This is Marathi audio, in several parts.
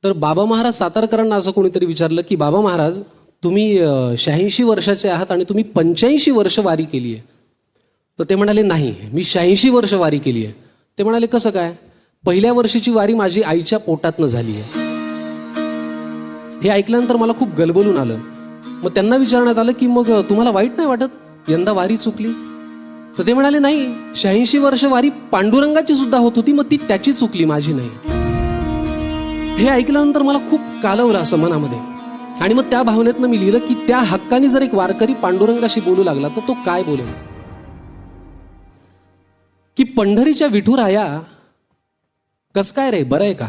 तर बाबा महाराज सातारकरांना असं कोणीतरी विचारलं की बाबा महाराज तुम्ही 86 वर्षाचे आहात आणि तुम्ही 85 वर्ष वारी केली आहे. तर ते म्हणाले नाही, मी 86 वर्ष वारी केली आहे. ते म्हणाले कसं काय? पहिल्या वर्षीची वारी माझी आईच्या पोटातनं झाली आहे. हे ऐकल्यानंतर मला खूप गलबलून आलं. मग त्यांना विचारण्यात आलं की मग तुम्हाला वाईट नाही वाटत यंदा वारी चुकली? तर ते म्हणाले नाही, 86 वर्ष वारी पांडुरंगाची सुद्धा होत होती, मग ती त्याची चुकली, माझी नाही. हे ऐकल्यानंतर मला खूप कालवलं असं मनामध्ये. आणि मग त्या भावनेतनं मी लिहिलं की त्या हक्काने जर एक वारकरी पांडुरंगाशी बोलू लागला तर तो काय बोलेल? की पंढरीच्या विठुराया कस काय रे, बरं आहे का?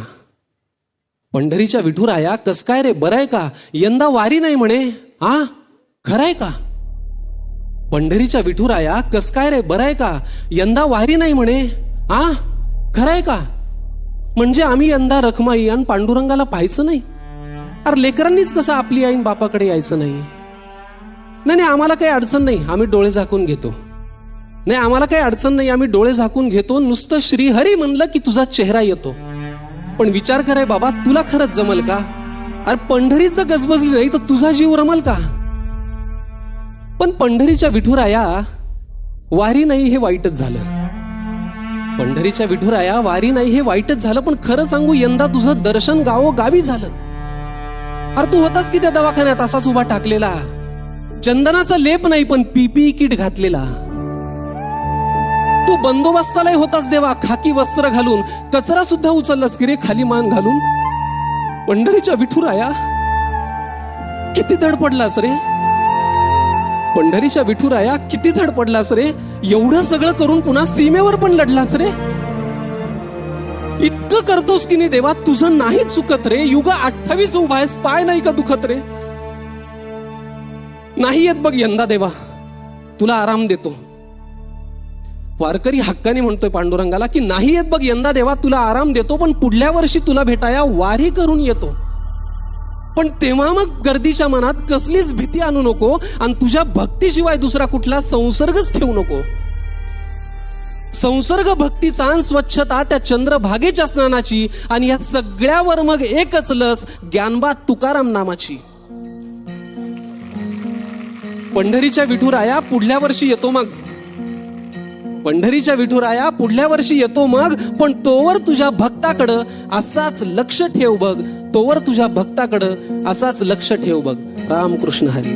पंढरीच्या विठुराया कस काय रे, बरं आहे का? यंदा वारी नाही म्हणे, हा खरंय का? पंढरीच्या विठुराया कस काय रे, बरं आहे का? यंदा वारी नाही म्हणे, हा खरंय का? म्हणजे आम्ही यंदा रखमाई आणि पांडुरंगाला पाहायचं नाही? अरे लेकरांनीच कसं आपली आईन बापाकडे यायचं नाही? नाही आम्हाला काही अडचण नाही, आम्ही डोळे झाकून घेतो. नाही आम्हाला काही अडचण नाही, आम्ही डोळे झाकून घेतो. नुसतं श्रीहरी म्हणलं की तुझा चेहरा येतो. पण विचार कराय बाबा, तुला खरंच जमल का? अरे पंढरीचं गजबजली नाही तर तुझा जीव रमल का? पण पंढरीच्या विठुराया वारी नाही हे वाईटच झालं. पंढरीच्या विठुराया वारी नाही हे वाईटच झालं. पण खरं सांगू, यंदा तुझं दर्शन गावोगावी झालं. अरे तू होतास की त्या दवाखान्यात असाच उभा टाकलेला, चंदनाचा लेप नाही पण पीपीई किट घातलेला. तू बंदोबस्तालाही होतास देवा, खाकी वस्त्र घालून, कचरा सुद्धा उचललास की रे खाली मान घालून. पंढरीच्या विठुराया किती धडपडलास रे, पंढरीच्या विठुराया किती धडपडलास रे. एवढं सगळं करून पुन्हा सीमेवर पण लढलास रे. इतकं करतोस की नाही देवा, तुझं नाही चुकत रे. युग 28 उभा आहेस, पाय नाही का दुखत रे? नाही येत बघ यंदा देवा, तुला आराम देतो. वारकरी हक्काने म्हणतोय पांडुरंगाला की नाही येत बघ यंदा देवा, तुला आराम देतो, पण पुढल्या वर्षी तुला भेटाया वारी करून येतो. पण तेव्हा मग गर्दीच्या मनात कसलीच भीती आणू नको आणि तुझ्या भक्तीशिवाय दुसरा कुठला संसर्गच ठेवू नको. संसर्ग भक्तीचा आणि स्वच्छता त्या चंद्रभागेच्या स्नानाची, आणि या सगळ्यावर मग एकच लस, ज्ञानबा तुकाराम नामाची. पंढरीच्या विठुराया पुढल्या वर्षी येतो मग, पंढरीच्या विठुराया पुढल्या वर्षी येतो मग. पण तोवर तुझ्या भक्ताकडं असाच लक्ष ठेव बघ, तोवर तुझ्या भक्ताकडं असाच लक्ष ठेव बघ. रामकृष्ण हरी.